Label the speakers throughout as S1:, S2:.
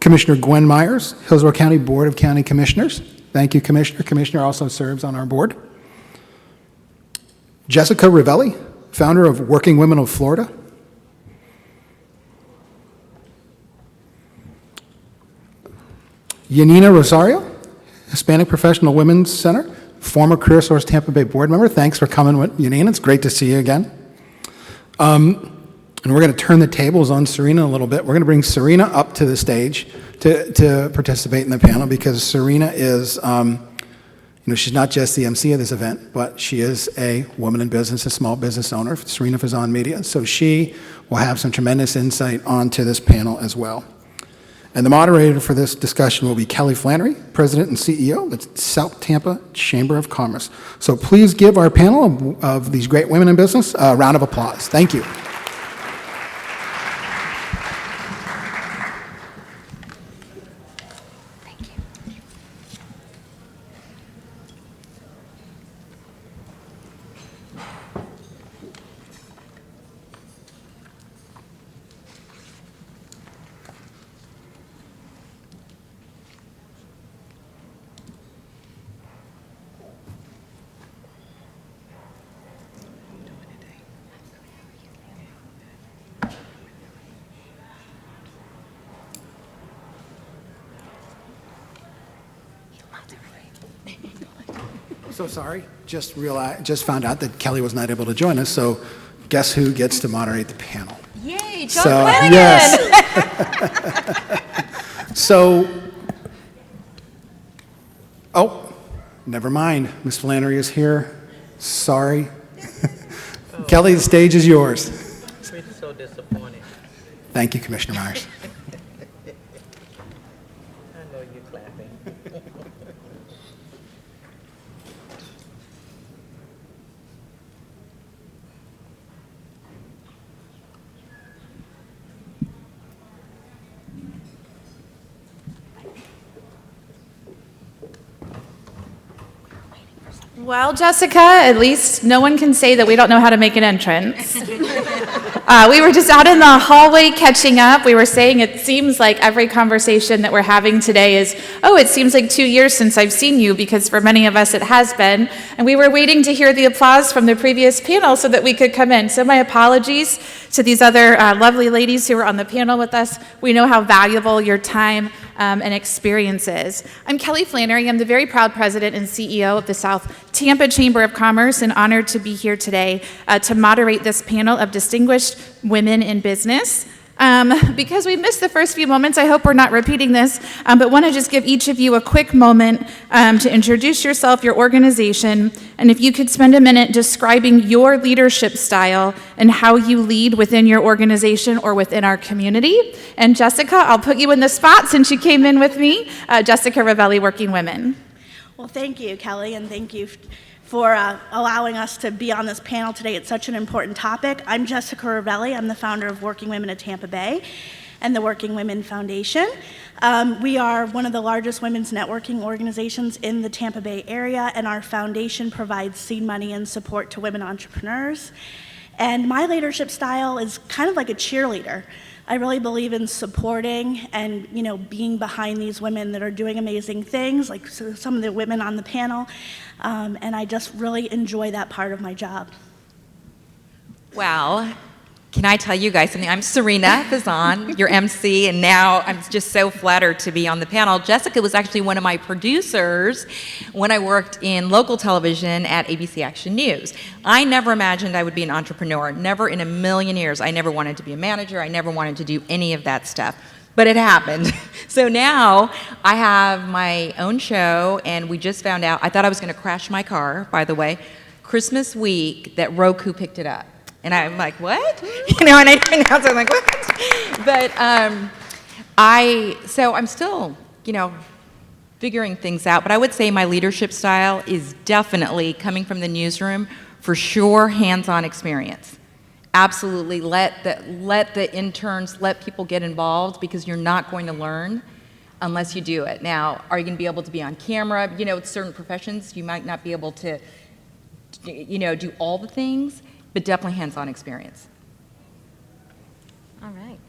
S1: Commissioner Gwen Myers, Hillsborough County Board of County Commissioners. Thank you, Commissioner. Commissioner also serves on our board. Jessica Ravelli, founder of Working Women of Florida. Yanina Rosario, Hispanic Professional Women's Center, former Career Source Tampa Bay board member. Thanks for coming, Yanina. It's great to see you again. And we're going to turn the tables on Serena a little bit. We're going to bring Serena up to the stage to participate in the panel because Serena is, she's not just the MC of this event, but she is a woman in business, a small business owner, Serena Fazan Media. So she will have some tremendous insight onto this panel as well. And the moderator for this discussion will be Kelly Flannery, President and CEO of the South Tampa Chamber of Commerce. So please give our panel of these great women in business a round of applause. Thank you. So sorry, just found out that Kelly was not able to join us, so guess who gets to moderate the panel?
S2: Yay, John Flanagan!
S1: Yes. Never mind, Miss Flannery is here. Sorry. Kelly, the stage is yours.
S3: We're so disappointed.
S1: Thank you, Commissioner Myers.
S3: I know you're clapping.
S2: Well, Jessica, at least no one can say that we don't know how to make an entrance. We were just out in the hallway catching up. We were saying it seems like every conversation that we're having today is, it seems like 2 years since I've seen you, because for many of us it has been. And we were waiting to hear the applause from the previous panel so that we could come in. So my apologies to these other lovely ladies who were on the panel with us. We know how valuable your time and experience is. I'm Kelly Flannery. I'm the very proud president and CEO of the South Tampa Chamber of Commerce, and honored to be here today to moderate this panel of distinguished women in business. Because we missed the first few moments, I hope we're not repeating this, but want to just give each of you a quick moment to introduce yourself, your organization, and if you could spend a minute describing your leadership style and how you lead within your organization or within our community. And Jessica, I'll put you in the spot since you came in with me. Jessica Ravelli, Working Women.
S4: Well, thank you, Kelly, and thank you for allowing us to be on this panel today. It's such an important topic. I'm Jessica Ravelli. I'm the founder of Working Women of Tampa Bay and the Working Women Foundation. We are one of the largest women's networking organizations in the Tampa Bay area, and our foundation provides seed money and support to women entrepreneurs. And my leadership style is kind of like a cheerleader. I really believe in supporting and being behind these women that are doing amazing things, like some of the women on the panel, and I just really enjoy that part of my job.
S5: Well, can I tell you guys something? I'm Serena Fazan, your MC, and now I'm just so flattered to be on the panel. Jessica was actually one of my producers when I worked in local television at ABC Action News. I never imagined I would be an entrepreneur, never in a million years. I never wanted to be a manager. I never wanted to do any of that stuff. But it happened. So now I have my own show, and we just found out, I thought I was going to crash my car, by the way, Christmas week, that Roku picked it up. And I'm like, what? And I didn't announce it, I'm like, what? But so I'm still, figuring things out. But I would say my leadership style is definitely coming from the newsroom, for sure, hands-on experience. Absolutely, let the interns, let people get involved, because you're not going to learn unless you do it. Now, are you going to be able to be on camera? Certain professions, you might not be able to, do all the things, but definitely hands-on experience.
S2: All right.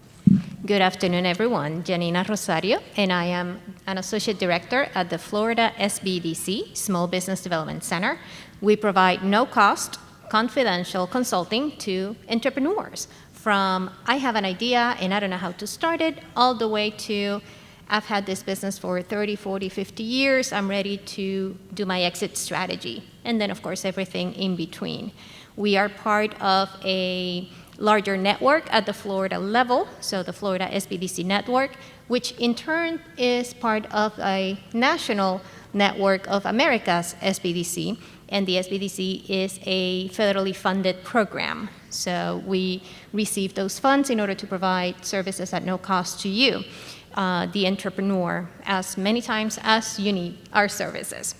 S6: Good afternoon, everyone. Janina Rosario, and I am an Associate Director at the Florida SBDC, Small Business Development Center. We provide no-cost, confidential consulting to entrepreneurs, from I have an idea and I don't know how to start it, all the way to I've had this business for 30, 40, 50 years. I'm ready to do my exit strategy. And then, of course, everything in between. We are part of a larger network at the Florida level, so the Florida SBDC network, which in turn is part of a national network of America's SBDC, and the SBDC is a federally funded program. So we receive those funds in order to provide services at no cost to you, the entrepreneur, as many times as you need our services.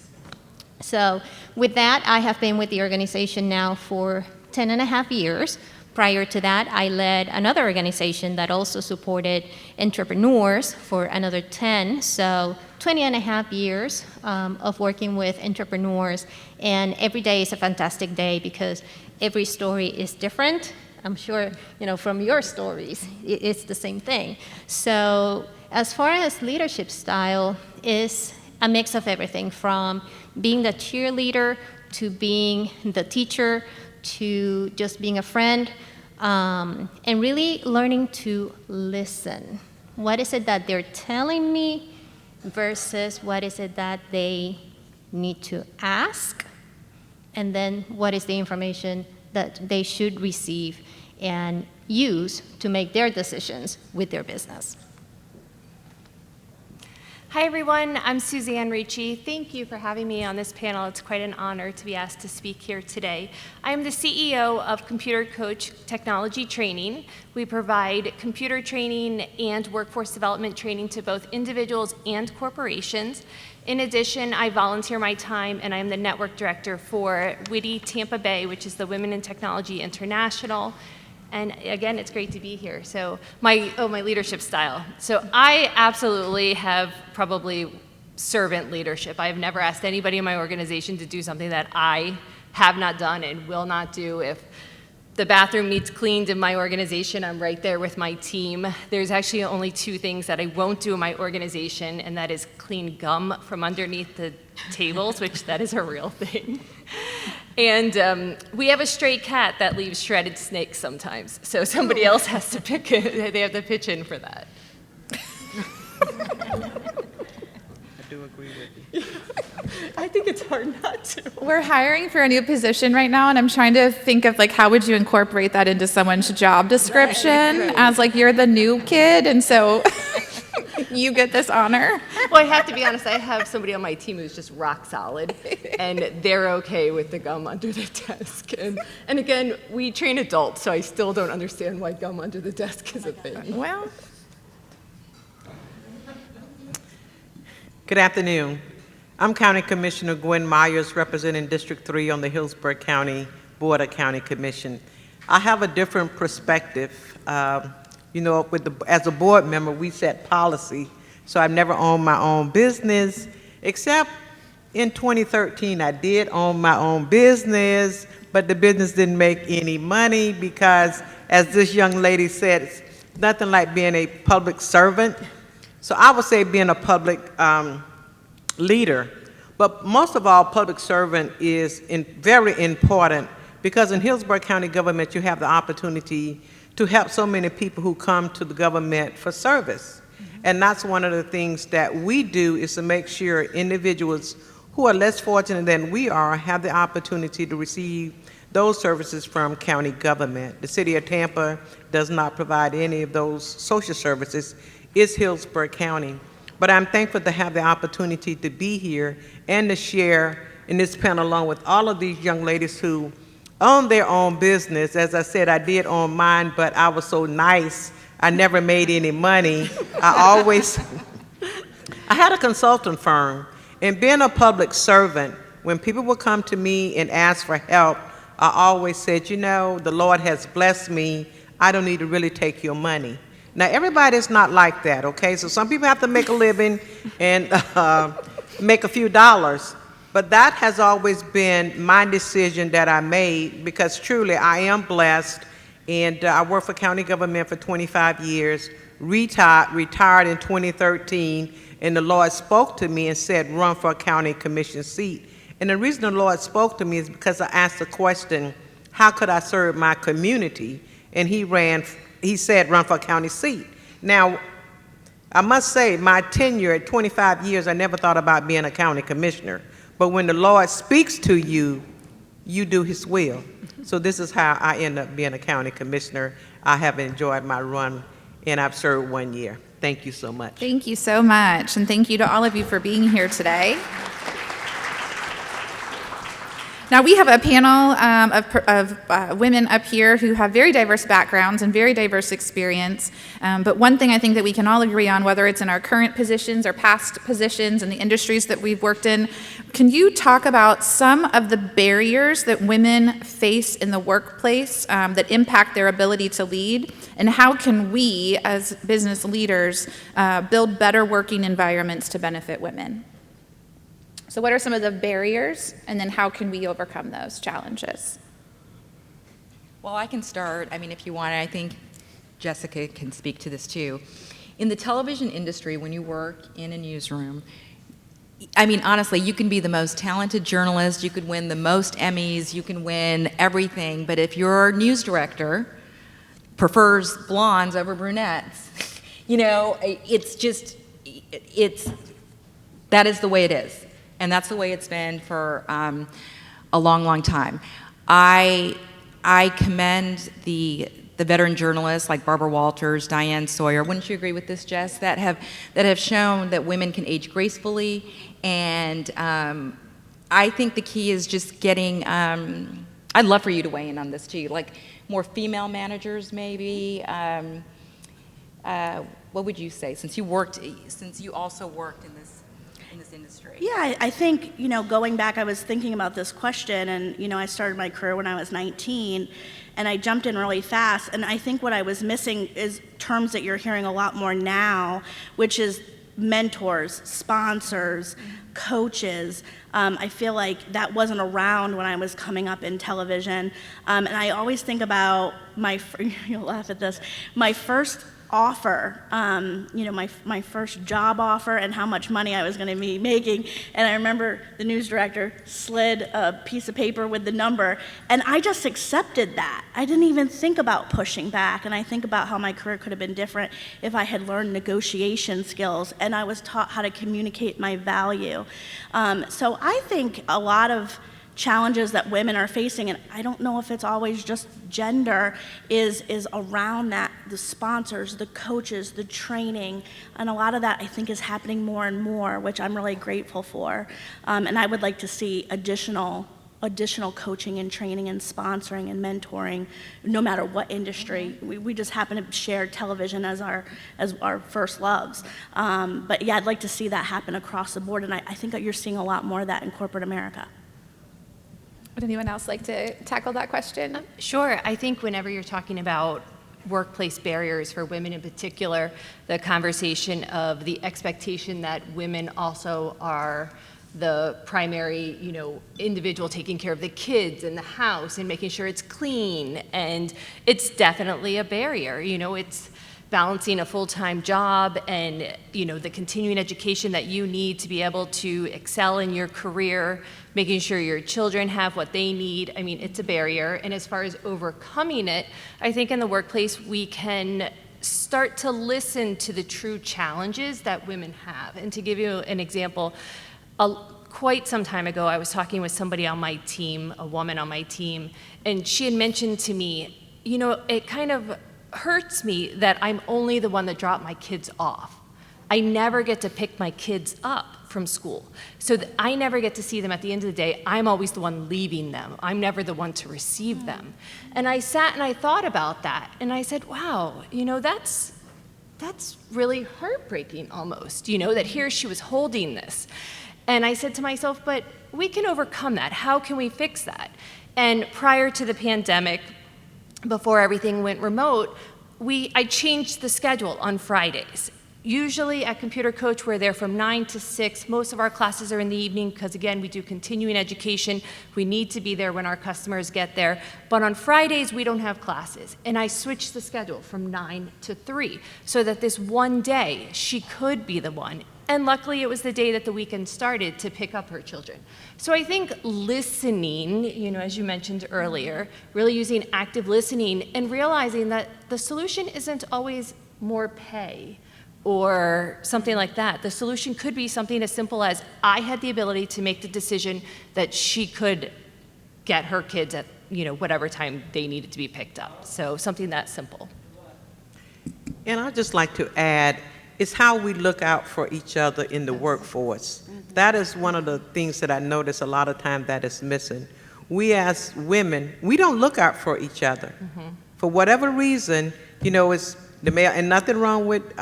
S6: So with that, I have been with the organization now for 10 and a half years. Prior to that, I led another organization that also supported entrepreneurs for another 10, so 20 and a half years of working with entrepreneurs. And every day is a fantastic day because every story is different. I'm sure, from your stories, it's the same thing. So as far as leadership style, is a mix of everything, from being the cheerleader to being the teacher to just being a friend, and really learning to listen. What is it that they're telling me versus what is it that they need to ask? And then what is the information that they should receive and use to make their decisions with their business?
S7: Hi everyone, I'm Suzanne Ricci. Thank you for having me on this panel. It's quite an honor to be asked to speak here today. I am the CEO of Computer Coach Technology Training. We provide computer training and workforce development training to both individuals and corporations. In addition, I volunteer my time and I'm the network director for WITI Tampa Bay, which is the Women in Technology International. And again, it's great to be here. So my leadership style. So I absolutely have probably servant leadership. I have never asked anybody in my organization to do something that I have not done and will not do. If the bathroom needs cleaned in my organization, I'm right there with my team. There's actually only two things that I won't do in my organization, and that is clean gum from underneath the tables, which that is a real thing. And we have a stray cat that leaves shredded snakes sometimes, so somebody else has to pick it. They have to pitch in for that.
S3: I do agree with you.
S7: I think it's hard not to.
S2: We're hiring for a new position right now, and I'm trying to think of how would you incorporate that into someone's job description as you're the new kid, and so you get this honor.
S7: Well, I have to be honest, I have somebody on my team who's just rock solid, and they're okay with the gum under the desk. And again, we train adults, so I still don't understand why gum under the desk is a thing.
S2: Well,
S3: Good afternoon. I'm County Commissioner Gwen Myers, representing District 3 on the Hillsborough County Board of County Commission. I have a different perspective. As a board member, we set policy, so I've never owned my own business, except in 2013, I did own my own business, but the business didn't make any money because, as this young lady said, it's nothing like being a public servant. So I would say being a public leader, but most of all, public servant is very important because in Hillsborough County government, you have the opportunity to help so many people who come to the government for service. And that's one of the things that we do, is to make sure individuals who are less fortunate than we are have the opportunity to receive those services from county government. The city of Tampa does not provide any of those social services. It's Hillsborough County. But I'm thankful to have the opportunity to be here and to share in this panel along with all of these young ladies who own their own business. As I said, I did own mine, but I was so nice, I never made any money. I had a consultant firm, and being a public servant, when people would come to me and ask for help, I always said, the Lord has blessed me, I don't need to really take your money. Now, everybody's not like that, okay? So some people have to make a living and make a few dollars. But that has always been my decision that I made, because truly I am blessed, and I worked for county government for 25 years, retired in 2013, and the Lord spoke to me and said, run for a county commission seat. And the reason the Lord spoke to me is because I asked the question, how could I serve my community? And he said, run for a county seat. Now, I must say, my tenure at 25 years, I never thought about being a county commissioner. But when the Lord speaks to you, you do his will. So this is how I end up being a county commissioner. I have enjoyed my run, and I've served 1 year. Thank you so much.
S2: Thank you so much, and thank you to all of you for being here today. Now, we have a panel of women up here who have very diverse backgrounds and very diverse experience. But one thing I think that we can all agree on, whether it's in our current positions or past positions in the industries that we've worked in, can you talk about some of the barriers that women face in the workplace that impact their ability to lead? And how can we, as business leaders, build better working environments to benefit women? So what are some of the barriers, and then how can we overcome those challenges?
S5: Well, I can start. I mean, if you want, I think Jessica can speak to this too. In the television industry, when you work in a newsroom, I mean, honestly, you can be the most talented journalist, you could win the most Emmys, you can win everything, but if your news director prefers blondes over brunettes, you know, that is the way it is. And that's the way it's been for a long, long time. I commend the veteran journalists like Barbara Walters, Diane Sawyer. Wouldn't you agree with this, Jess? That have shown that women can age gracefully, and I think the key is just getting. I'd love for you to weigh in on this too, like more female managers, maybe. What would you say, since you also worked in this industry?
S4: Yeah, I think, going back, I was thinking about this question, and, I started my career when I was 19, and I jumped in really fast, and I think what I was missing is terms that you're hearing a lot more now, which is mentors, sponsors, coaches. I feel like that wasn't around when I was coming up in television, and I always think about you'll laugh at this, my first offer, my first job offer and how much money I was going to be making. And I remember the news director slid a piece of paper with the number, and I just accepted that. I didn't even think about pushing back, and I think about how my career could have been different if I had learned negotiation skills and I was taught how to communicate my value. So I think a lot of challenges that women are facing, and I don't know if it's always just gender, is around that, the sponsors, the coaches, the training, and a lot of that I think is happening more and more, which I'm really grateful for. And I would like to see additional coaching and training and sponsoring and mentoring, no matter what industry. We just happen to share television as our first loves. But yeah, I'd like to see that happen across the board, and I think that you're seeing a lot more of that in corporate America.
S2: Would anyone else like to tackle that question?
S7: Sure. I think whenever you're talking about workplace barriers for women in particular, the conversation of the expectation that women also are the primary, individual taking care of the kids and the house and making sure it's clean, and it's definitely a barrier. It's balancing a full-time job and the continuing education that you need to be able to excel in your career, making sure your children have what they need. I mean, it's a barrier. And as far as overcoming it, I think in the workplace we can start to listen to the true challenges that women have. And to give you an example, quite some time ago I was talking with somebody on my team, a woman on my team, and she had mentioned to me, it kind of hurts me that I'm only the one that dropped my kids off. I never get to pick my kids up from school. So I never get to see them at the end of the day. I'm always the one leaving them. I'm never the one to receive them. And I sat and I thought about that, and I said, wow, that's really heartbreaking almost, that here she was holding this. And I said to myself, but we can overcome that. How can we fix that? And prior to the pandemic, before everything went remote, I changed the schedule on Fridays. Usually at Computer Coach, we're there from 9 to 6. Most of our classes are in the evening because, again, we do continuing education. We need to be there when our customers get there. But on Fridays, we don't have classes. And I switched the schedule from 9 to 3 so that this one day she could be the one. And luckily, it was the day that the weekend started to pick up her children. So I think listening, as you mentioned earlier, really using active listening and realizing that the solution isn't always more pay or something like that. The solution could be something as simple as I had the ability to make the decision that she could get her kids at whatever time they needed to be picked up. So something that simple.
S3: And I'd just like to add, it's how we look out for each other in the workforce. That is one of the things that I notice a lot of time that is missing. We as women, we don't look out for each other. For whatever reason, it's the male, and nothing wrong with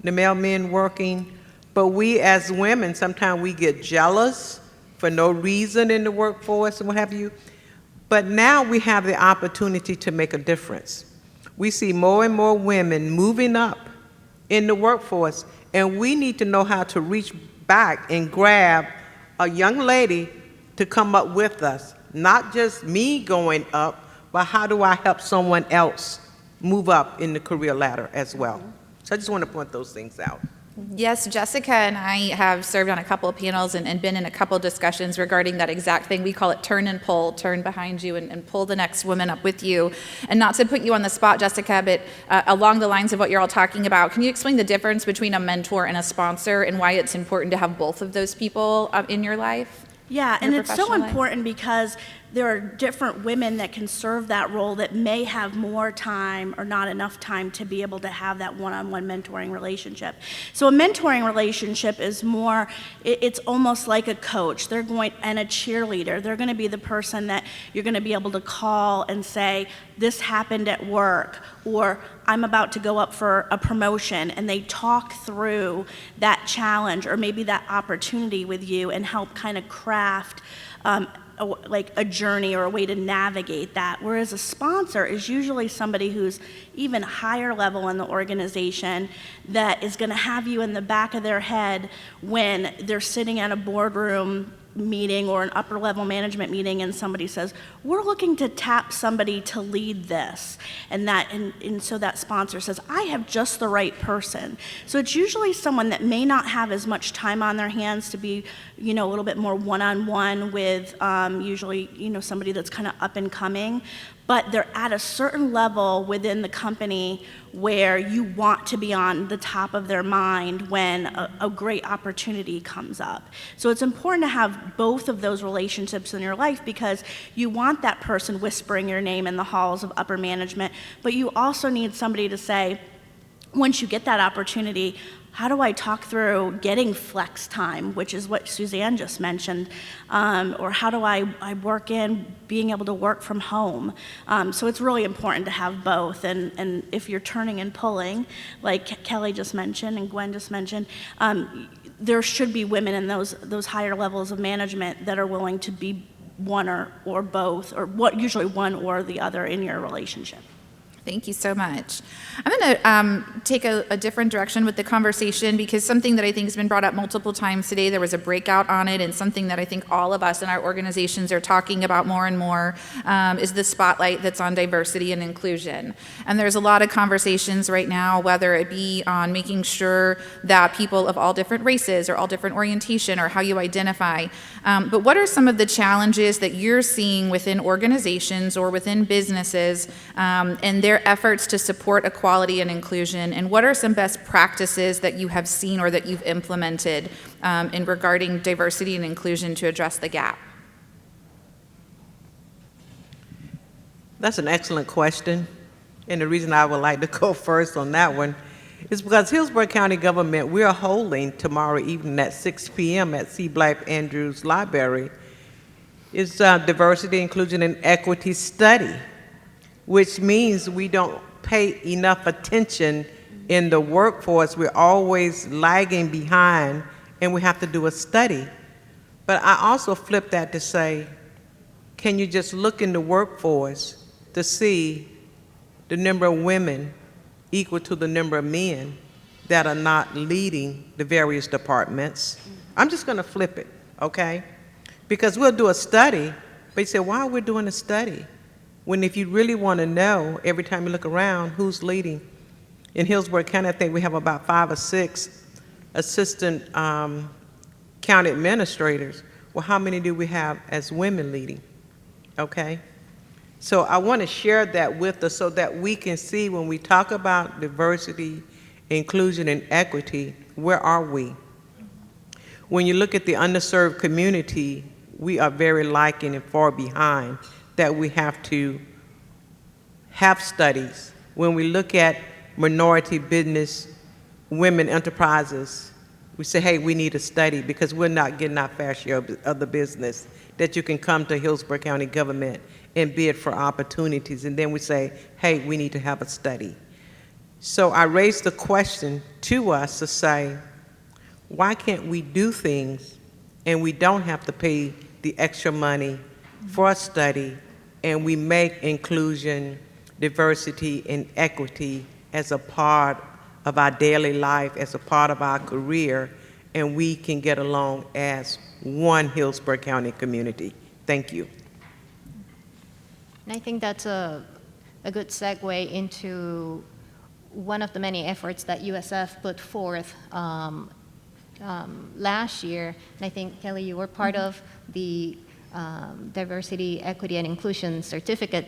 S3: the male men working, but we as women, sometimes we get jealous for no reason in the workforce and what have you. But now we have the opportunity to make a difference. We see more and more women moving up in the workforce, and we need to know how to reach back and grab a young lady to come up with us. Not just me going up, but how do I help someone else move up in the career ladder as well? So I just want to point those things out.
S2: Yes, Jessica and I have served on a couple of panels and been in a couple of discussions regarding that exact thing. We call it turn and pull, turn behind you and pull the next woman up with you. And not to put you on the spot, Jessica, but along the lines of what you're all talking about, can you explain the difference between a mentor and a sponsor and why it's important to have both of those people in your life?
S4: Yeah, and it's so
S2: professional life?
S4: important because there are different women that can serve that role that may have more time or not enough time to be able to have that one-on-one mentoring relationship. So a mentoring relationship is more, it's almost like a coach. They're going, and a cheerleader. They're going to be the person that you're going to be able to call and say, this happened at work, or I'm about to go up for a promotion, and they talk through that challenge or maybe that opportunity with you and help kind of craft like a journey or a way to navigate that. Whereas a sponsor is usually somebody who's even higher level in the organization that is going to have you in the back of their head when they're sitting at a boardroom meeting or an upper level management meeting and somebody says, we're looking to tap somebody to lead this. And so that sponsor says, I have just the right person. So it's usually someone that may not have as much time on their hands to be, a little bit more one-on-one with usually, somebody that's kind of up and coming, but they're at a certain level within the company where you want to be on the top of their mind when a great opportunity comes up. So it's important to have both of those relationships in your life because you want that person whispering your name in the halls of upper management, but you also need somebody to say, once you get that opportunity, how do I talk through getting flex time, which is what Suzanne just mentioned, or how do I work in being able to work from home? So it's really important to have both, and if you're turning and pulling, like Kelly just mentioned and Gwen just mentioned, there should be women in those higher levels of management that are willing to be one or both, or usually one or the other in your relationship.
S2: Thank you so much. I'm going to take a different direction with the conversation because something that I think has been brought up multiple times today, there was a breakout on it, and something that I think all of us in our organizations are talking about more and more is the spotlight that's on diversity and inclusion. And there's a lot of conversations right now, whether it be on making sure that people of all different races or all different orientation or how you identify. But what are some of the challenges that you're seeing within organizations or within businesses and their efforts to support equality and inclusion, and what are some best practices that you have seen or that you've implemented in regarding diversity and inclusion to address the gap?
S3: That's an excellent question, and the reason I would like to go first on that one is because Hillsborough County government, we are holding tomorrow evening at 6 p.m. at C. Blythe Andrews Library is Diversity, Inclusion, and Equity Study, which means we don't pay enough attention in the workforce. We're always lagging behind, and we have to do a study. But I also flip that to say, can you just look in the workforce to see the number of women equal to the number of men, that are not leading the various departments. I'm just going to flip it, okay? Because we'll do a study, but you say, why are we doing a study? When if you really want to know, every time you look around, who's leading? In Hillsborough County, I think we have about 5 or 6 assistant county administrators. Well, how many do we have as women leading? Okay? So I want to share that with us so that we can see when we talk about diversity, inclusion, and equity, where are we? When you look at the underserved community, we are very lacking and far behind that we have to have studies. When we look at minority business, women enterprises, we say, hey, we need a study because we're not getting our fair share of the business, that you can come to Hillsborough County government and bid for opportunities. And then we say, hey, we need to have a study. So I raised the question to us to say, why can't we do things and we don't have to pay the extra money for a study, and we make inclusion, diversity, and equity as a part of our daily life, as a part of our career, and we can get along as one Hillsborough County community. Thank you.
S6: And I think that's a good segue into one of the many efforts that USF put forth last year. And I think, Kelly, you were part of the Diversity, Equity, and Inclusion Certificate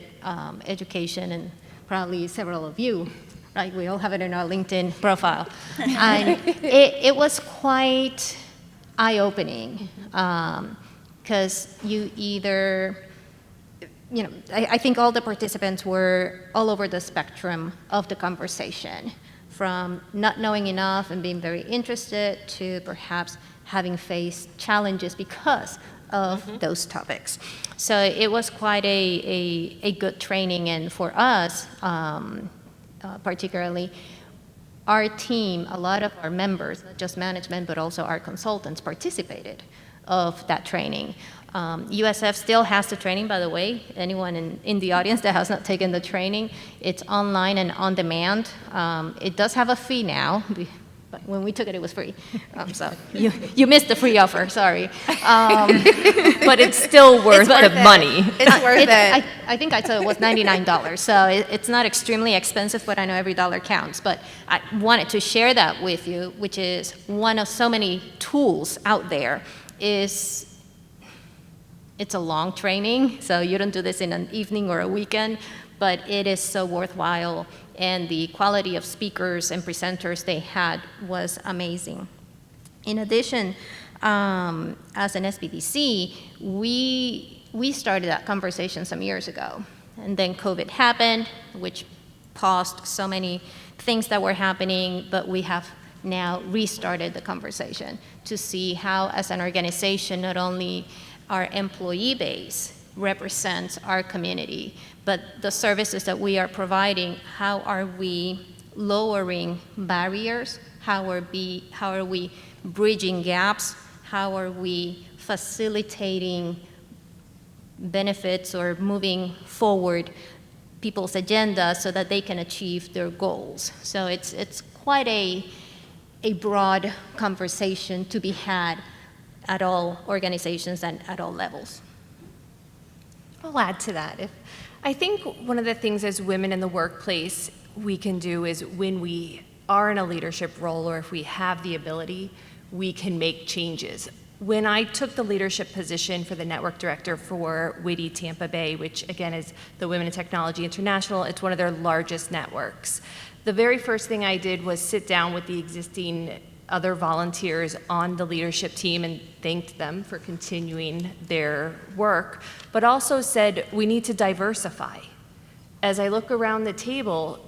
S6: education, and probably several of you, right? We all have it in our LinkedIn profile. And it was quite eye-opening because you either, I think all the participants were all over the spectrum of the conversation, from not knowing enough and being very interested to perhaps having faced challenges because of those topics. So it was quite a good training, and for us, particularly, our team, a lot of our members, not just management, but also our consultants participated of that training. USF still has the training, by the way. Anyone in the audience that has not taken the training, it's online and on demand. It does have a fee now, but when we took it, it was free. So you missed the free offer, sorry.
S5: But it's still worth the money.
S2: It's worth it.
S6: I think I said it was $99, so it's not extremely expensive, but I know every dollar counts. But I wanted to share that with you, which is one of so many tools out there. It's a long training, so you don't do this in an evening or a weekend, but it is so worthwhile, and the quality of speakers and presenters they had was amazing. In addition, as an SBDC, we started that conversation some years ago, and then COVID happened, which paused so many things that were happening, but we have now restarted the conversation to see how, as an organization, not only our employee base represents our community, but the services that we are providing, how are we lowering barriers? How are we bridging gaps? How are we facilitating benefits or moving forward people's agenda so that they can achieve their goals? So it's quite a broad conversation to be had at all organizations and at all levels.
S7: I'll add to that. I think one of the things as women in the workplace we can do is when we are in a leadership role, or if we have the ability, we can make changes. When I took the leadership position for the network director for WITI Tampa Bay, which again is the Women in Technology International, it's one of their largest networks. The very first thing I did was sit down with the existing other volunteers on the leadership team and thanked them for continuing their work, but also said we need to diversify. As I look around the table,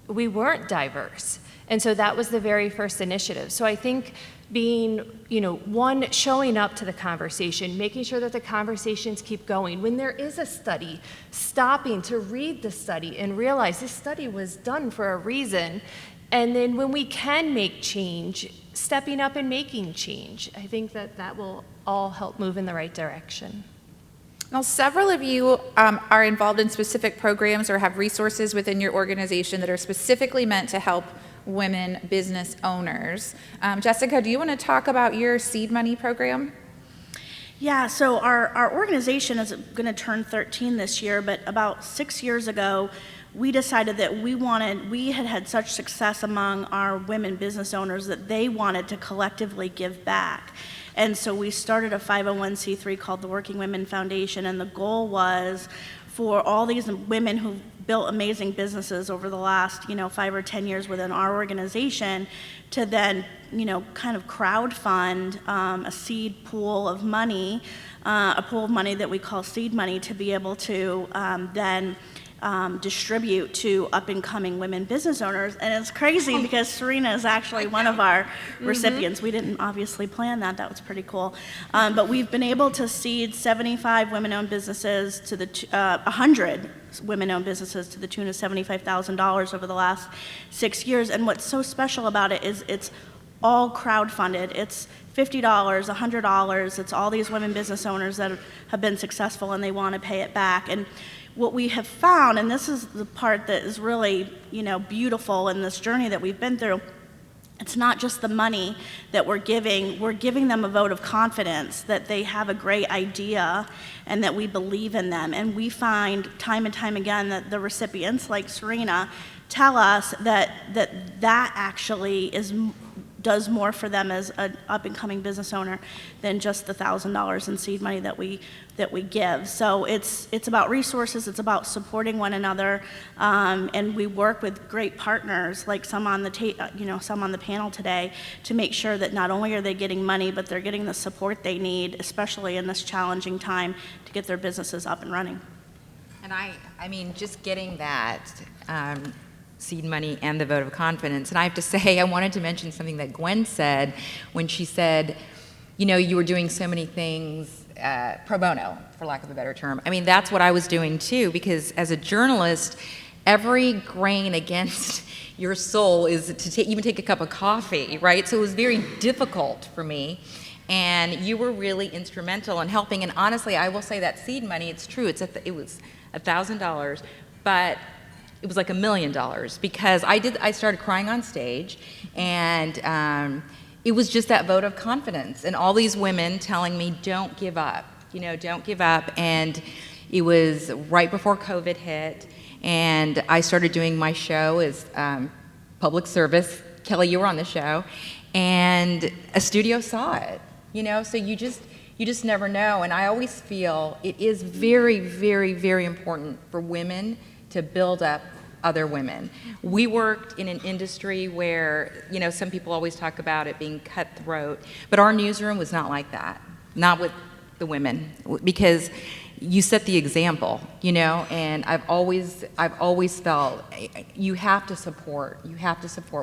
S7: we weren't diverse. And so that was the very first initiative. So I think being, one, showing up to the conversation, making sure that the conversations keep going. When there is a study, stopping to read the study and realize this study was done for a reason. And then when we can make change, stepping up and making change. I think that will all help move in the right direction.
S2: Now, several of you are involved in specific programs or have resources within your organization that are specifically meant to help women business owners. Jessica, do you want to talk about your seed money program?
S4: Yeah, so our organization is going to turn 13 this year, but about 6 years ago, we decided that we had had such success among our women business owners that they wanted to collectively give back. And so we started a 501c3 called the Working Women Foundation, and the goal was for all these women who built amazing businesses over the last, 5 or 10 years within our organization to then, kind of crowdfund a seed pool of money, a pool of money that we call seed money, to be able to then distribute to up-and-coming women business owners. And it's crazy because Serena is actually one of our recipients. We didn't obviously plan that. That was pretty cool. But we've been able to seed 75 women-owned businesses to the 100 women-owned businesses to the tune of $75,000 over the last 6 years. And what's so special about it is it's all crowdfunded. It's $50, $100. It's all these women business owners that have been successful and they want to pay it back. And what we have found, and this is the part that is really, beautiful in this journey that we've been through, it's not just the money that we're giving them a vote of confidence that they have a great idea and that we believe in them. And we find time and time again that the recipients, like Serena, tell us that actually does more for them as an up-and-coming business owner than just the $1,000 in seed money that we give. So it's about resources, it's about supporting one another, and we work with great partners like some on the panel today to make sure that not only are they getting money, but they're getting the support they need, especially in this challenging time, to get their businesses up and running.
S5: And I mean, just getting that seed money and the vote of confidence. And I have to say, I wanted to mention something that Gwen said when she said, you were doing so many things pro bono, for lack of a better term. I mean, that's what I was doing too, because as a journalist, every grain against your soul is to even take a cup of coffee, right? So it was very difficult for me. And you were really instrumental in helping. And honestly, I will say that seed money, it's true, it was $1,000, but it was like $1 million, because I started crying on stage, and it was just that vote of confidence, and all these women telling me, don't give up, don't give up. And it was right before COVID hit, and I started doing my show as public service. Kelly, you were on the show, and a studio saw it, so you just never know. And I always feel it is very, very, very important for women to build up other women. We worked in an industry where, some people always talk about it being cutthroat, but our newsroom was not like that, not with the women, because you set the example, and I've always felt you have to support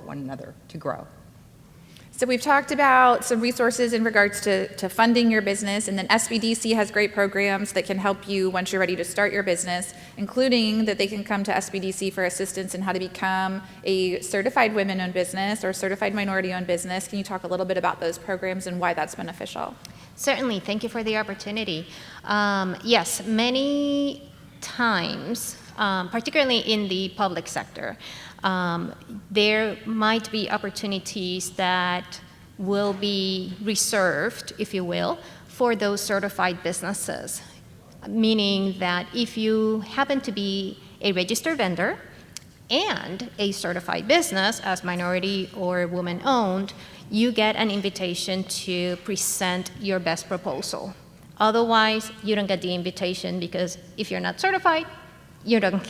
S5: one another to grow.
S2: So we've talked about some resources in regards to funding your business, and then SBDC has great programs that can help you once you're ready to start your business, including that they can come to SBDC for assistance in how to become a certified women-owned business or certified minority-owned business. Can you talk a little bit about those programs and why that's beneficial?
S6: Certainly, thank you for the opportunity. Yes, many times, particularly in the public sector, there might be opportunities that will be reserved, if you will, for those certified businesses, meaning that if you happen to be a registered vendor and a certified business as minority or woman-owned, you get an invitation to present your best proposal. Otherwise, you don't get the invitation, because if you're not certified, you're not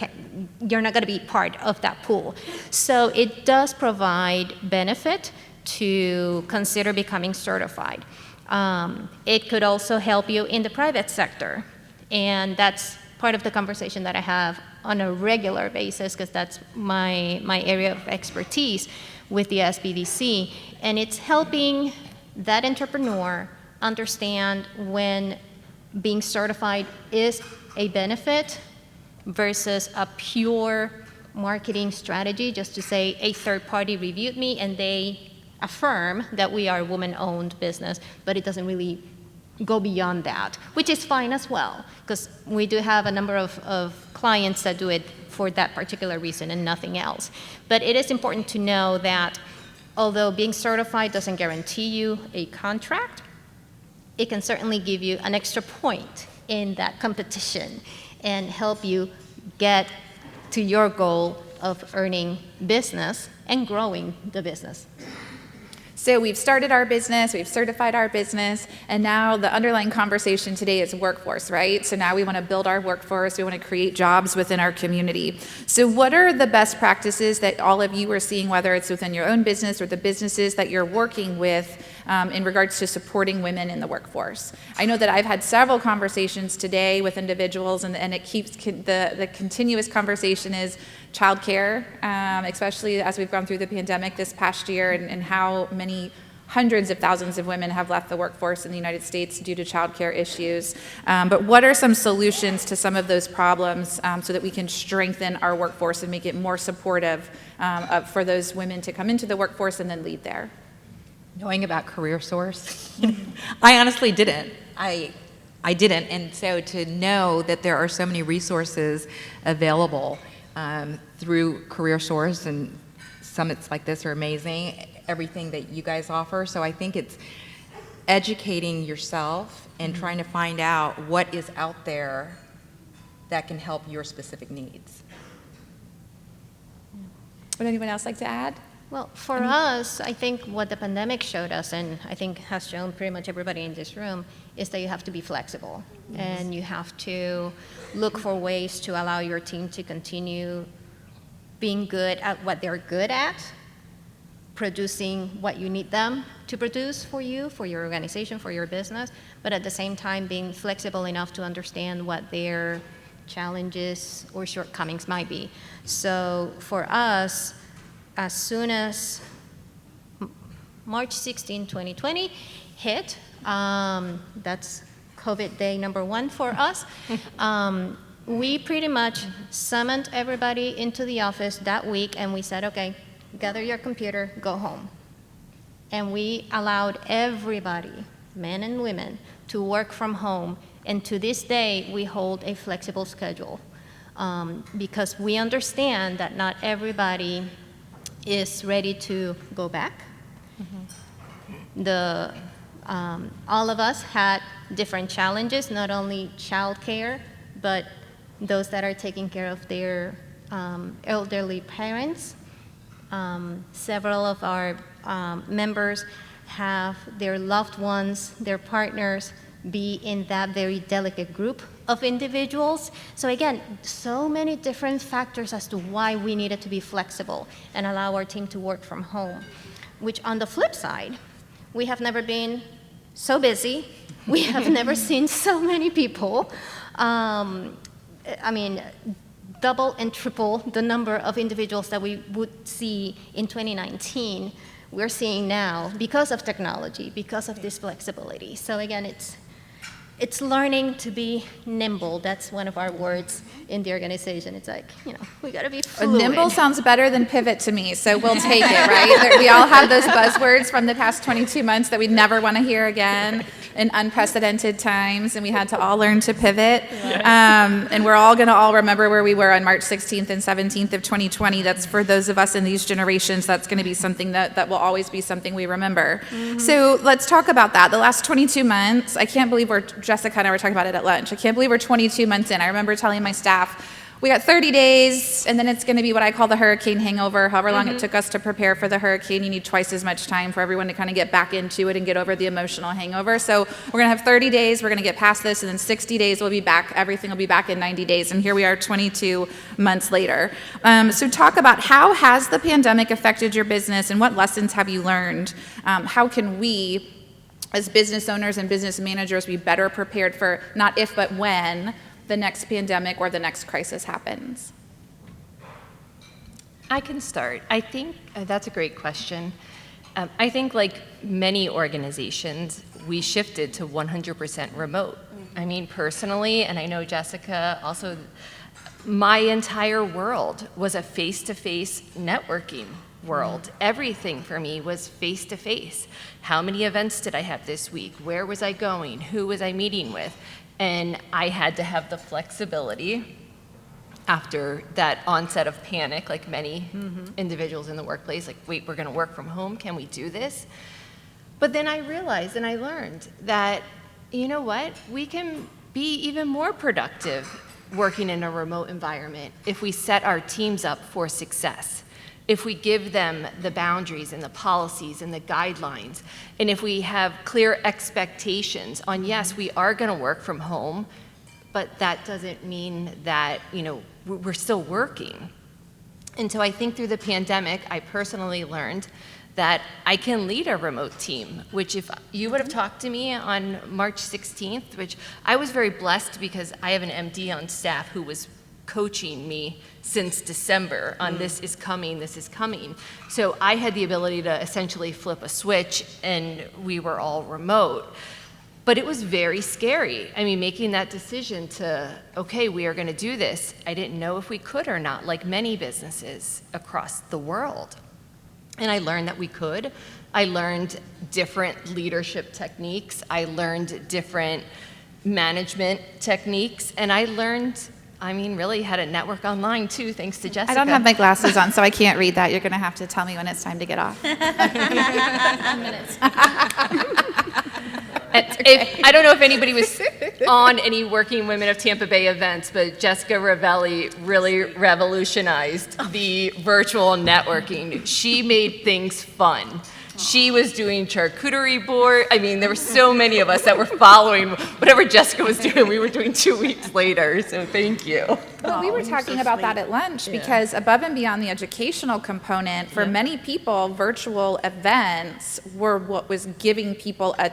S6: going to be part of that pool. So it does provide benefit to consider becoming certified. It could also help you in the private sector, and that's part of the conversation that I have on a regular basis, because that's my area of expertise with the SBDC, and it's helping that entrepreneur understand when being certified is a benefit versus a pure marketing strategy, just to say a third party reviewed me and they affirm that we are a woman-owned business, but it doesn't really go beyond that, which is fine as well, because we do have a number of clients that do it for that particular reason and nothing else. But it is important to know that although being certified doesn't guarantee you a contract, it can certainly give you an extra point in that competition and help you get to your goal of earning business and growing the business.
S2: So we've started our business, we've certified our business, and now the underlying conversation today is workforce, right? So now we want to build our workforce, we want to create jobs within our community. So what are the best practices that all of you are seeing, whether it's within your own business or the businesses that you're working with, in regards to supporting women in the workforce? I know that I've had several conversations today with individuals, and it keeps, the continuous conversation is childcare, especially as we've gone through the pandemic this past year, and how many hundreds of thousands of women have left the workforce in the United States due to childcare issues. But what are some solutions to some of those problems so that we can strengthen our workforce and make it more supportive for those women to come into the workforce and then lead there?
S5: Knowing about CareerSource, I honestly didn't. I didn't, and so to know that there are so many resources available through CareerSource, and summits like this are amazing, everything that you guys offer. So I think it's educating yourself and trying to find out what is out there that can help your specific needs.
S2: Would anyone else like to add?
S6: Well, for us, I think what the pandemic showed us, and I think has shown pretty much everybody in this room, is that you have to be flexible. Yes. And you have to look for ways to allow your team to continue being good at what they're good at, producing what you need them to produce for you, for your organization, for your business, but at the same time being flexible enough to understand what their challenges or shortcomings might be. So for us, as soon as March 16, 2020 hit, that's COVID day number 1 for us, we pretty much summoned everybody into the office that week, and we said, okay, gather your computer, go home. And we allowed everybody, men and women, to work from home. And to this day, we hold a flexible schedule because we understand that not everybody is ready to go back. All of us had different challenges, not only childcare, but those that are taking care of their elderly parents. Several of our members have their loved ones, their partners, be in that very delicate group of individuals. So again, so many different factors as to why we needed to be flexible and allow our team to work from home, which on the flip side, we have never been so busy. We have never seen so many people. I mean, double and triple the number of individuals that we would see in 2019, we're seeing now because of technology, because of this flexibility. So again, it's learning to be nimble. That's one of our words in the organization. It's like, we got to be fluid.
S2: Nimble sounds better than pivot to me, so we'll take it, right? We all have those buzzwords from the past 22 months that we never want to hear again in unprecedented times, and we had to all learn to pivot. And we're all going to all remember where we were on March 16th and 17th of 2020. That's for those of us in these generations, that's going to be something that will always be something we remember. Mm-hmm. So let's talk about that. The last 22 months, I can't believe Jessica and I were talking about it at lunch. I can't believe we're 22 months in. I remember telling my staff, we got 30 days, and then it's going to be what I call the hurricane hangover. However long it took us to prepare for the hurricane, you need twice as much time for everyone to kind of get back into it and get over the emotional hangover. So we're going to have 30 days, we're going to get past this, and then 60 days we'll be back. Everything will be back in 90 days, and here we are 22 months later. So talk about how has the pandemic affected your business, and what lessons have you learned? How can we, as business owners and business managers, be better prepared for not if but when the next pandemic or the next crisis happens?
S8: I can start. I think that's a great question. I think like many organizations, we shifted to 100% remote. I mean, personally, and I know Jessica also, my entire world was a face-to-face networking world. Everything for me was face-to-face. How many events did I have this week? Where was I going? Who was I meeting with? And I had to have the flexibility after that onset of panic, like many individuals in the workplace, like, wait, we're going to work from home. Can we do this? But then I realized and I learned that, you know what, we can be even more productive working in a remote environment if we set our teams up for success, if we give them the boundaries and the policies and the guidelines, and if we have clear expectations on, yes, we are going to work from home, but that doesn't mean that, you know, we're still working. And so I think through the pandemic, I personally learned that I can lead a remote team, which if you would have talked to me on March 16th, which I was very blessed because I have an MD on staff who was coaching me since December on this is coming, this is coming. So I had the ability to essentially flip a switch and we were all remote. But it was very scary. I mean, making that decision to, okay, we are going to do this. I didn't know if we could or not, like many businesses across the world. And I learned that we could. I learned different leadership techniques. I learned different management techniques. And I learned, I mean, really how to network online too, thanks to Jessica.
S2: I don't have my glasses on, so I can't read that. You're going to have to tell me when it's time to get off.
S8: I don't know if anybody was on any Working Women of Tampa Bay events, but Jessica Ravelli really revolutionized the virtual networking. She made things fun. She was doing charcuterie board. I mean, there were so many of us that were following whatever Jessica was doing. We were doing 2 weeks later, so thank you.
S2: Well, we were talking about that at lunch because above and beyond the educational component, for many people, virtual events were what was giving people a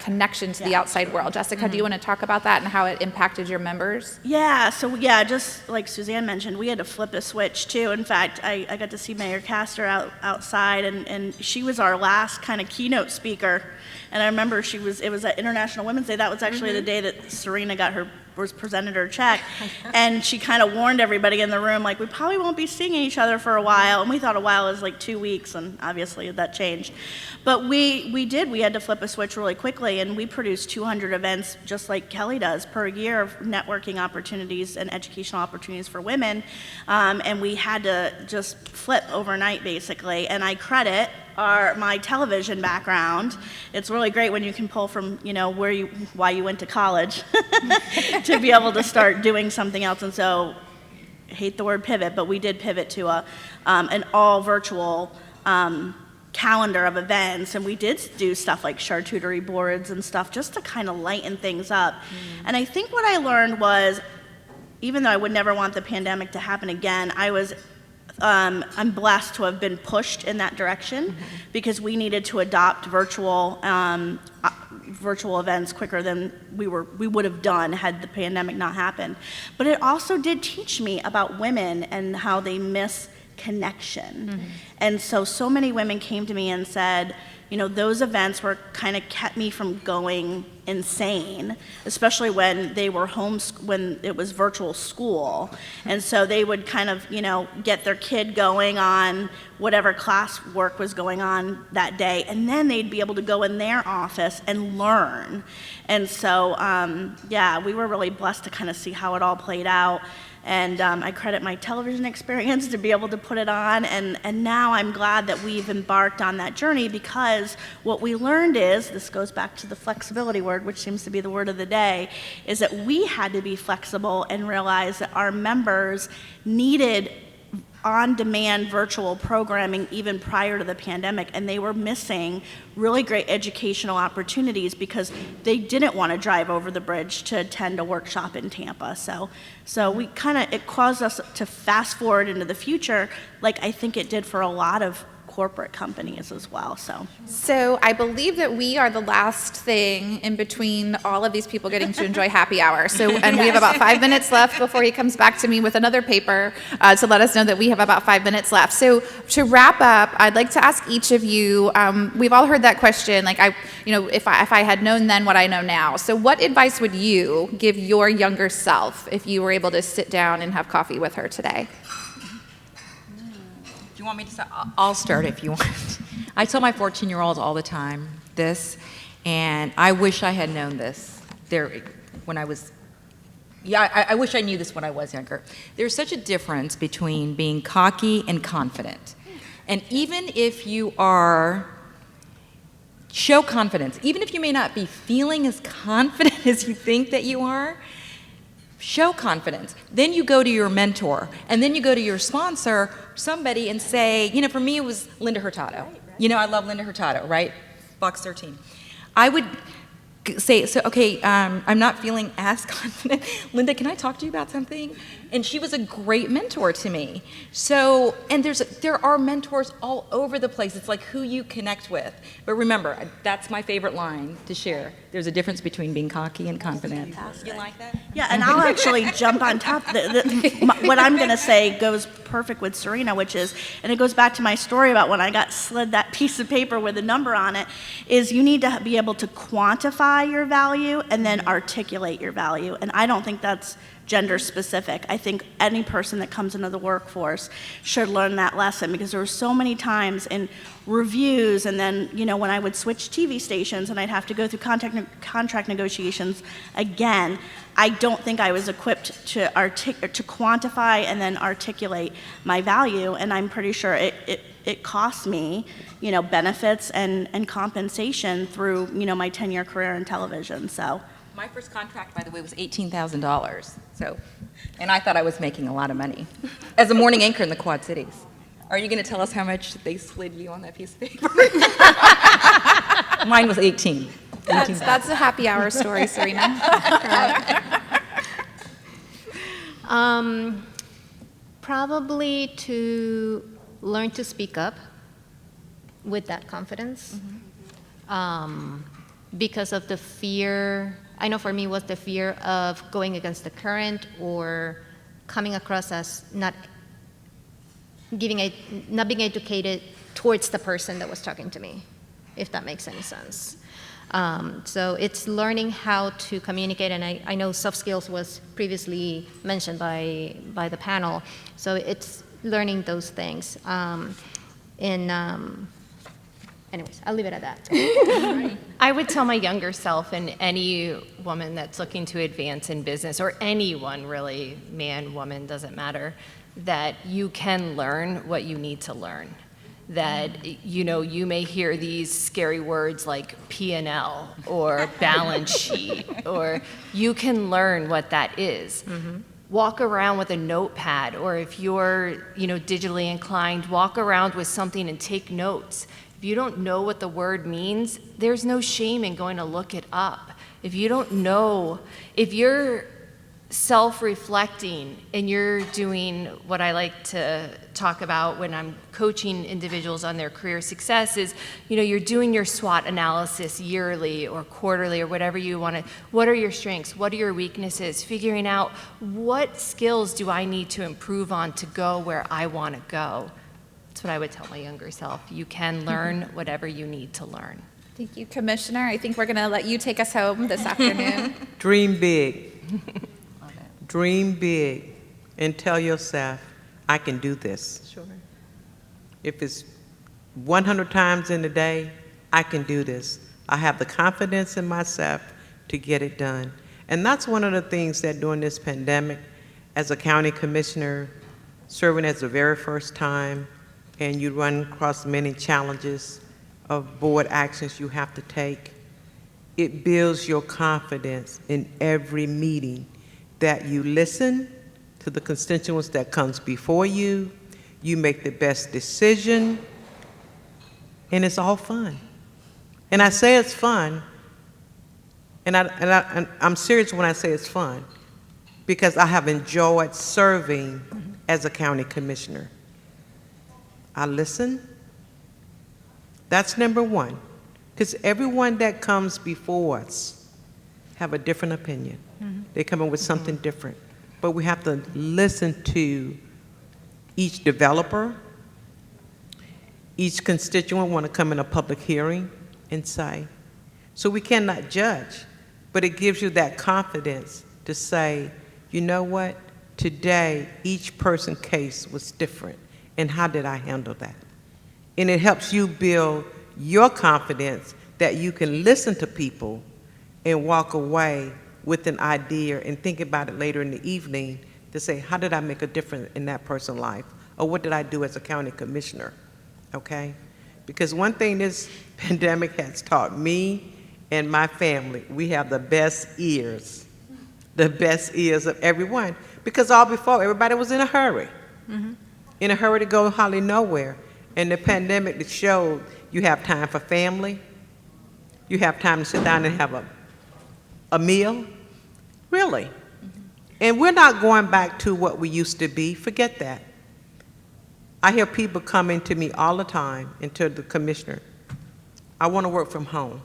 S2: connection to the outside world. Jessica, do you want to talk about that and how it impacted your members?
S4: Yeah, so yeah, just like Suzanne mentioned, we had to flip a switch too. In fact, I got to see Mayor Castor outside, and she was our last kind of keynote speaker. And I remember it was at International Women's Day. That was actually the day that Serena was presented her check. And she kind of warned everybody in the room, like, we probably won't be seeing each other for a while. And we thought a while was like 2 weeks, and obviously that changed. But we had to flip a switch really quickly, and we produced 200 events, just like Kelly does, per year of networking opportunities and educational opportunities for women. And we had to just flip overnight, basically. And I credit my television background. It's really great when you can pull from, you know, why you went to college to be able to start doing something else. And so, I hate the word pivot, but we did pivot to an all virtual calendar of events, and we did do stuff like charcuterie boards and stuff just to kind of lighten things up. And I think what I learned was, even though I would never want the pandemic to happen again, I'm blessed to have been pushed in that direction because we needed to adopt virtual events quicker than we would have done had the pandemic not happened. But it also did teach me about women and how they miss connection. And so many women came to me and said, you know, those events kind of kept me from going insane, especially when they were when it was virtual school. And so they would kind of, you know, get their kid going on whatever class work was going on that day, and then they'd be able to go in their office and learn. And so, we were really blessed to kind of see how it all played out. And I credit my television experience to be able to put it on. And now I'm glad that we've embarked on that journey, because what we learned is, this goes back to the flexibility word, which seems to be the word of the day, is that we had to be flexible and realize that our members needed on-demand virtual programming even prior to the pandemic, and they were missing really great educational opportunities because they didn't want to drive over the bridge to attend a workshop in Tampa. So we it caused us to fast forward into the future, like I think it did for a lot of corporate companies as well.
S2: So I believe that we are the last thing in between all of these people getting to enjoy happy hour. And we have about 5 minutes left before he comes back to me with another paper to let us know that we have about 5 minutes left. So to wrap up, I'd like to ask each of you, we've all heard that question, like if I had known then what I know now. So what advice would you give your younger self if you were able to sit down and have coffee with her today?
S5: Do you want me to start? I'll start if you want. I tell my 14-year-olds all the time this, and I wish I had known this when I was Yeah, I wish I knew this when I was younger. There's such a difference between being cocky and confident. And even if you show confidence, even if you may not be feeling as confident as you think that you are, show confidence. Then you go to your mentor, and then you go to your sponsor, somebody, and say, for me it was Linda Hurtado. Right. I love Linda Hurtado, right? Box 13. I would say, I'm not feeling as confident. Linda, can I talk to you about something? And she was a great mentor to me. So, and there are mentors all over the place. It's like who you connect with. But remember, that's my favorite line to share. There's a difference between being cocky and confident. You like that?
S4: Yeah, and I'll actually jump on top. What I'm going to say goes perfect with Serena, which is, and it goes back to my story about when I got slid that piece of paper with a number on it, is you need to be able to quantify your value and then articulate your value. And I don't think that's gender specific. I think any person that comes into the workforce should learn that lesson, because there were so many times in reviews, and then when I would switch TV stations and I'd have to go through contract negotiations again, I don't think I was equipped to quantify and then articulate my value, and I'm pretty sure it cost me benefits and compensation through my 10-year career in television. So
S5: my first contract, by the way, was $18,000. So, and I thought I was making a lot of money as a morning anchor in the Quad Cities. Are you going to tell us how much they slid you on that piece of paper? Mine was 18.
S2: That's a happy hour story, Serena.
S6: Probably to learn to speak up with that confidence. Because of the fear, I know for me was the fear of going against the current or coming across as not being educated towards the person that was talking to me, if that makes any sense. So it's learning how to communicate, and I know soft skills was previously mentioned by the panel, so it's learning those things. Anyways, I'll leave it at that.
S8: I would tell my younger self, and any woman that's looking to advance in business, or anyone really, man, woman, doesn't matter, that you can learn what you need to learn. That, you may hear these scary words like P&L or balance sheet, or you can learn what that is. Walk around with a notepad, or if you're, digitally inclined, walk around with something and take notes. If you don't know what the word means, there's no shame in going to look it up. If you don't know, if you're self-reflecting and you're doing what I like to talk about when I'm coaching individuals on their career success is, you're doing your SWOT analysis yearly or quarterly or whatever you want to. What are your strengths? What are your weaknesses? Figuring out what skills do I need to improve on to go where I want to go. That's what I would tell my younger self. You can learn whatever you need to learn.
S2: Thank you, Commissioner. I think we're going to let you take us home this afternoon.
S3: Dream big. Dream big and tell yourself, I can do this.
S8: Sure.
S3: If it's 100 times in a day, I can do this. I have the confidence in myself to get it done. And that's one of the things that during this pandemic, as a county commissioner, serving as the very first time, and you run across many challenges of board actions you have to take, it builds your confidence in every meeting that you listen to the constituents that comes before you, you make the best decision, and it's all fun. And I say it's fun, and I'm serious when I say it's fun, because I have enjoyed serving as a county commissioner. I listen. That's number one, because everyone that comes before us have a different opinion. They come in with something different. But we have to listen to each developer, each constituent want to come in a public hearing and say. So we cannot judge, but it gives you that confidence to say, you know what, today each person's case was different, and how did I handle that? And it helps you build your confidence that you can listen to people and walk away with an idea and think about it later in the evening to say, how did I make a difference in that person's life? Or what did I do as a county commissioner? Okay? Because one thing this pandemic has taught me and my family, we have the best ears of everyone. Because all before, everybody was in a hurry. In a hurry to go hardly nowhere. And the pandemic showed you have time for family, you have time to sit down and have a meal, really. And we're not going back to what we used to be, forget that. I hear people coming to me all the time and to the commissioner, I want to work from home.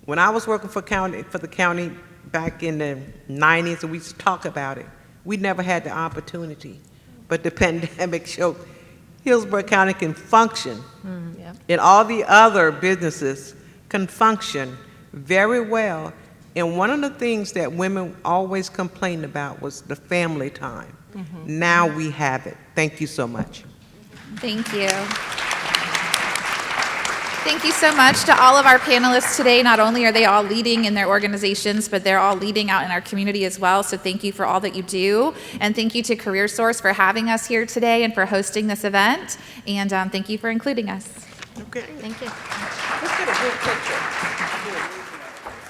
S3: When I was working for the county back in the 90s, and we used to talk about it, we never had the opportunity. But the pandemic showed Hillsborough County can function, and all the other businesses can function very well. And one of the things that women always complained about was the family time. Now we have it. Thank you so much.
S2: Thank you. Thank you so much to all of our panelists today. Not only are they all leading in their organizations, but they're all leading out in our community as well. So thank you for all that you do. And thank you to CareerSource for having us here today and for hosting this event. And thank you for including us.
S3: Okay.
S6: Thank you.
S3: Let's get a good picture.